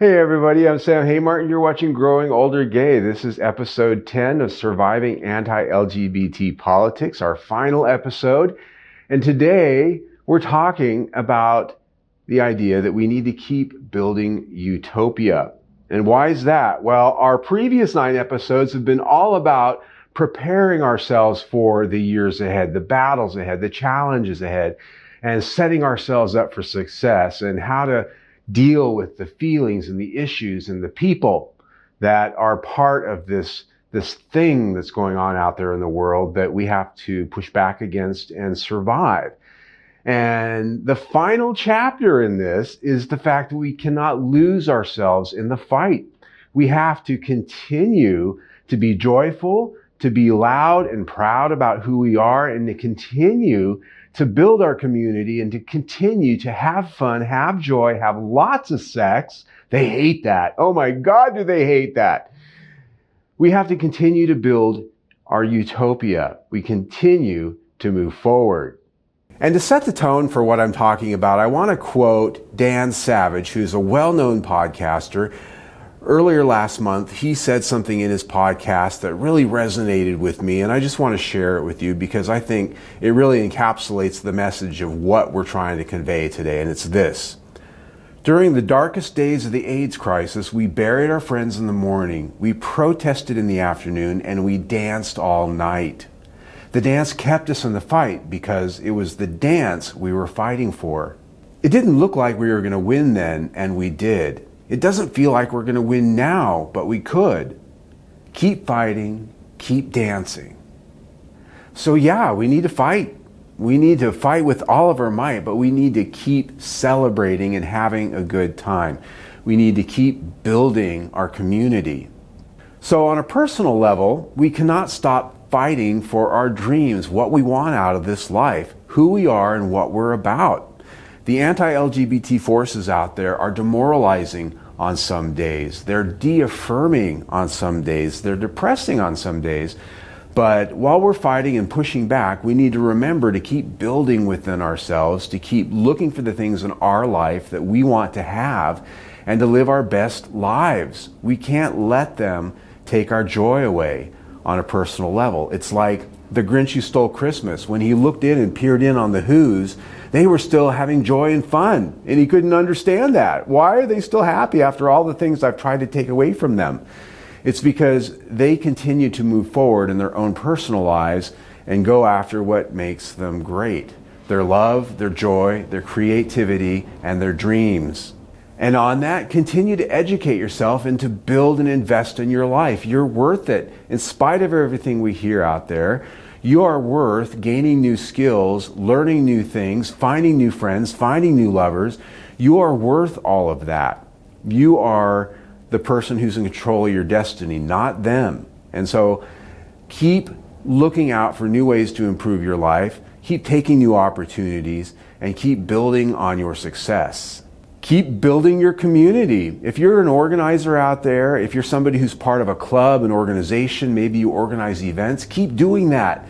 Hey everybody, I'm Sam Haymartin. You're watching Growing Older Gay. This is episode 10 of Surviving Anti-LGBT Politics, our final episode. And today we're talking about the idea that we need to keep building utopia. And why is that? Well, our previous 9 episodes have been all about preparing ourselves for the years ahead, the battles ahead, the challenges ahead, and setting ourselves up for success and how to deal with the feelings and the issues and the people that are part of this thing that's going on out there in the world that we have to push back against and survive. And the final chapter in this is the fact that we cannot lose ourselves in the fight. We have to continue to be joyful, to be loud and proud about who we are, and to continue to build our community and to continue to have fun, have joy, have lots of sex. They hate that. Oh my God, do they hate that? We have to continue to build our utopia. We continue to move forward. And to set the tone for what I'm talking about, I want to quote Dan Savage, who's a well-known podcaster. Earlier last month, he said something in his podcast that really resonated with me, and I just want to share it with you because I think it really encapsulates the message of what we're trying to convey today, and it's this. During the darkest days of the AIDS crisis, we buried our friends in the morning, we protested in the afternoon, and we danced all night. The dance kept us in the fight because it was the dance we were fighting for. It didn't look like we were going to win then, and we did. It doesn't feel like we're going to win now, but we could. Keep fighting, keep dancing. So yeah, we need to fight. We need to fight with all of our might, but we need to keep celebrating and having a good time. We need to keep building our community. So on a personal level, we cannot stop fighting for our dreams, what we want out of this life, who we are and what we're about. The anti-LGBT forces out there are demoralizing on some days. They're de-affirming on some days. They're depressing on some days. But while we're fighting and pushing back, we need to remember to keep building within ourselves, to keep looking for the things in our life that we want to have and to live our best lives. We can't let them take our joy away on a personal level. It's like the Grinch Who Stole Christmas. When he looked in and peered in on the Who's, they were still having joy and fun, and he couldn't understand that. Why are they still happy after all the things I've tried to take away from them? It's because they continue to move forward in their own personal lives and go after what makes them great. Their love, their joy, their creativity, and their dreams. And on that, continue to educate yourself and to build and invest in your life. You're worth it. In spite of everything we hear out there, you are worth gaining new skills, learning new things, finding new friends, finding new lovers. You are worth all of that. You are the person who's in control of your destiny, not them. And so keep looking out for new ways to improve your life, keep taking new opportunities, and keep building on your success. Keep building your community. If you're an organizer out there, if you're somebody who's part of a club, an organization, maybe you organize events, keep doing that.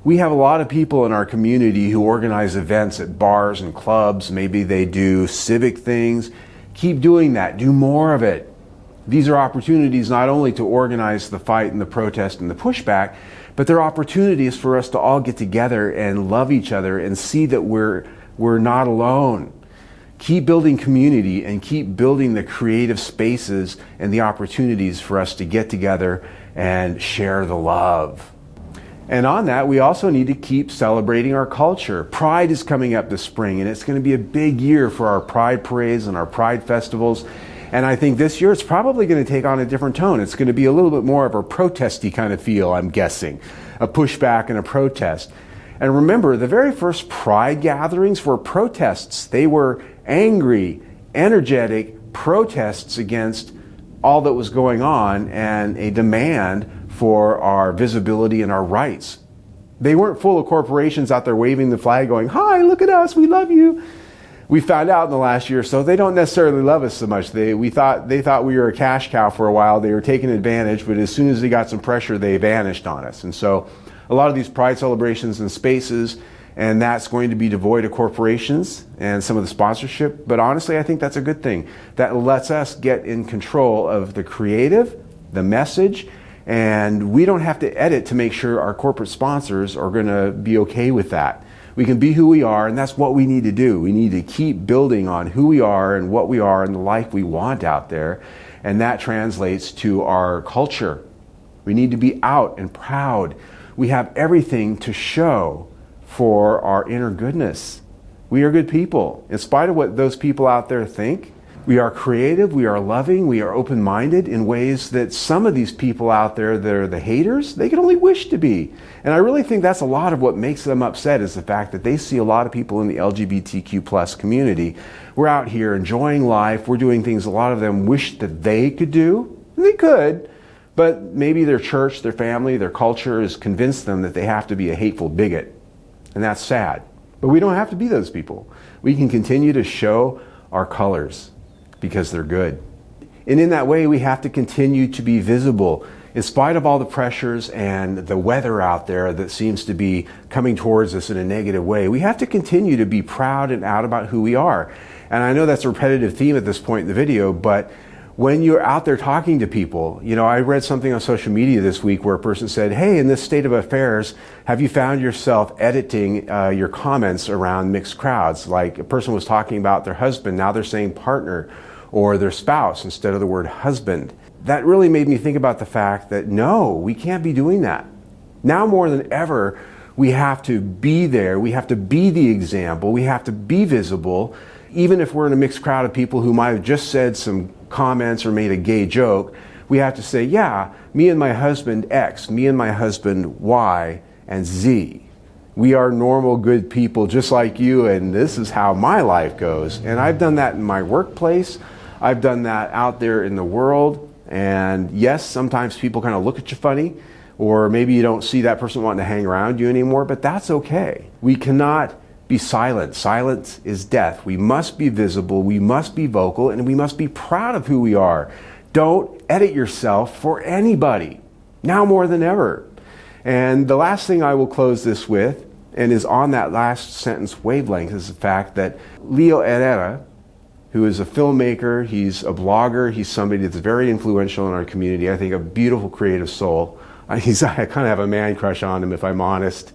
We have a lot of people in our community who organize events at bars and clubs. Maybe they do civic things. Keep doing that. Do more of it. These are opportunities not only to organize the fight and the protest and the pushback, but they're opportunities for us to all get together and love each other and see that we're not alone. Keep building community and keep building the creative spaces and the opportunities for us to get together and share the love. And on that, we also need to keep celebrating our culture. Pride is coming up this spring, and it's going to be a big year for our Pride parades and our Pride festivals. And I think this year it's probably going to take on a different tone. It's going to be a little bit more of a protesty kind of feel, I'm guessing. A pushback and a protest. And remember, the very first Pride gatherings were protests. They were angry, energetic protests against all that was going on and a demand for our visibility and our rights. They weren't full of corporations out there waving the flag going, "Hi, look at us, we love you." We found out in the last year or so they don't necessarily love us so much. They thought we were a cash cow for a while. They were taking advantage, but as soon as they got some pressure, they vanished on us. And so a lot of these Pride celebrations and spaces And that's going to be devoid of corporations and some of the sponsorship. But honestly, I think that's a good thing. That lets us get in control of the creative, the message, and we don't have to edit to make sure our corporate sponsors are going to be okay with that. We can be who we are, and that's what we need to do. We need to keep building on who we are and what we are and the life we want out there. And that translates to our culture. We need to be out and proud. We have everything to show for our inner goodness. We are good people. In spite of what those people out there think, we are creative, we are loving, we are open-minded in ways that some of these people out there that are the haters, they can only wish to be. And I really think that's a lot of what makes them upset, is the fact that they see a lot of people in the LGBTQ plus community. We're out here enjoying life, we're doing things a lot of them wish that they could do. And they could, but maybe their church, their family, their culture has convinced them that they have to be a hateful bigot. And that's sad. But we don't have to be those people. We can continue to show our colors because they're good. And in that way, we have to continue to be visible. In spite of all the pressures and the weather out there that seems to be coming towards us in a negative way, we have to continue to be proud and out about who we are. And I know that's a repetitive theme at this point in the video, but when you're out there talking to people, you know, I read something on social media this week where a person said, hey, in this state of affairs, have you found yourself editing your comments around mixed crowds? Like a person was talking about their husband, now they're saying partner, or their spouse instead of the word husband. That really made me think about the fact that no, we can't be doing that. Now more than ever, we have to be there, we have to be the example, we have to be visible, even if we're in a mixed crowd of people who might have just said some comments or made a gay joke. We have to say, yeah, me and my husband X, me and my husband Y and Z. We are normal, good people just like you, and this is how my life goes. And I've done that in my workplace. I've done that out there in the world. And yes, sometimes people kind of look at you funny, or maybe you don't see that person wanting to hang around you anymore, but that's okay. We cannot be silent. Silence is death. We must be visible, we must be vocal, and we must be proud of who we are. Don't edit yourself for anybody, now more than ever. And the last thing I will close this with, and is on that last sentence wavelength, is the fact that Leo Herrera, who is a filmmaker, he's a blogger, he's somebody that's very influential in our community, I think a beautiful creative soul. I kind of have a man crush on him if I'm honest.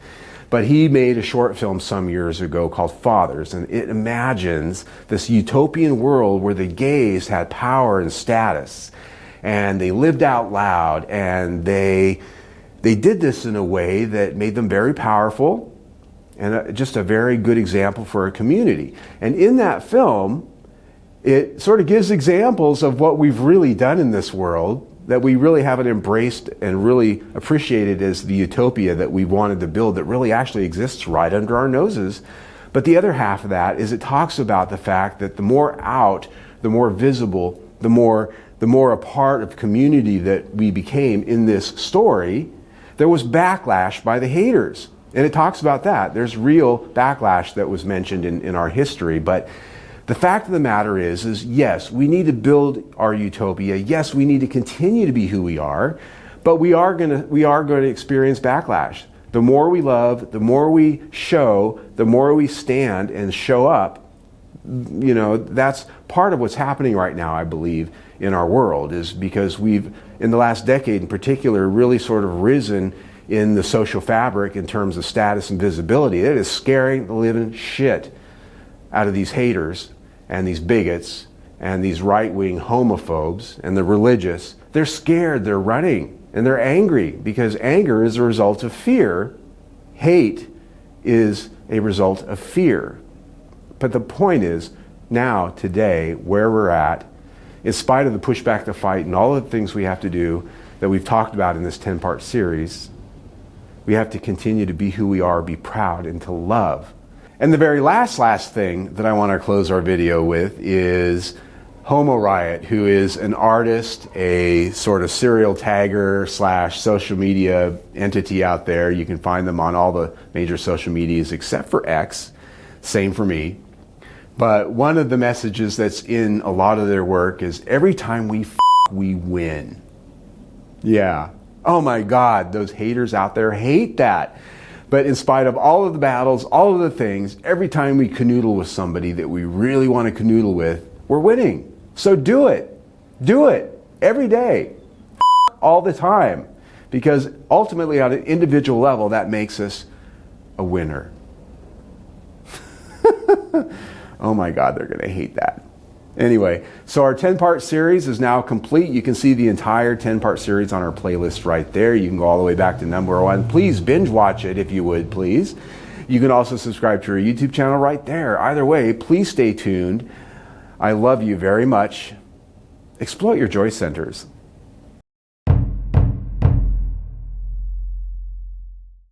But he made a short film some years ago called Fathers, and it imagines this utopian world where the gays had power and status, and they lived out loud, and they did this in a way that made them very powerful, and just a very good example for a community. And in that film, it sort of gives examples of what we've really done in this world that we really haven't embraced and really appreciated as the utopia that we wanted to build that really actually exists right under our noses. But the other half of that is it talks about the fact that the more out, the more visible, the more a part of community that we became in this story, there was backlash by the haters. And it talks about that. There's real backlash that was mentioned in our history, but the fact of the matter is yes, we need to build our utopia. Yes, we need to continue to be who we are, but we are going to experience backlash. The more we love, the more we show, the more we stand and show up. You know, that's part of what's happening right now, I believe, in our world, is because we've, in the last decade in particular, really sort of risen in the social fabric in terms of status and visibility. It is scaring the living shit out of these haters and these bigots and these right-wing homophobes and the religious. They're scared, they're running, and they're angry because anger is a result of fear. Hate is a result of fear. But the point is, now, today, where we're at, in spite of the pushback, the fight, and all the things we have to do that we've talked about in this 10-part series, we have to continue to be who we are, be proud, and to love. And the very last thing that I want to close our video with is Homo Riot, who is an artist, a sort of serial tagger / social media entity out there. You can find them on all the major social medias except for X. Same for me. But one of the messages that's in a lot of their work is every time we win. Yeah. Oh my God, those haters out there hate that. But in spite of all of the battles, all of the things, every time we canoodle with somebody that we really want to canoodle with, we're winning. So do it. Do it every day, all the time. Because ultimately, on an individual level, that makes us a winner. Oh my God, they're going to hate that. Anyway, so our 10-part series is now complete. You can see the entire 10-part series on our playlist right there. You can go all the way back to number 1. Please binge watch it if you would, please. You can also subscribe to our YouTube channel right there. Either way, please stay tuned. I love you very much. Exploit your joy centers.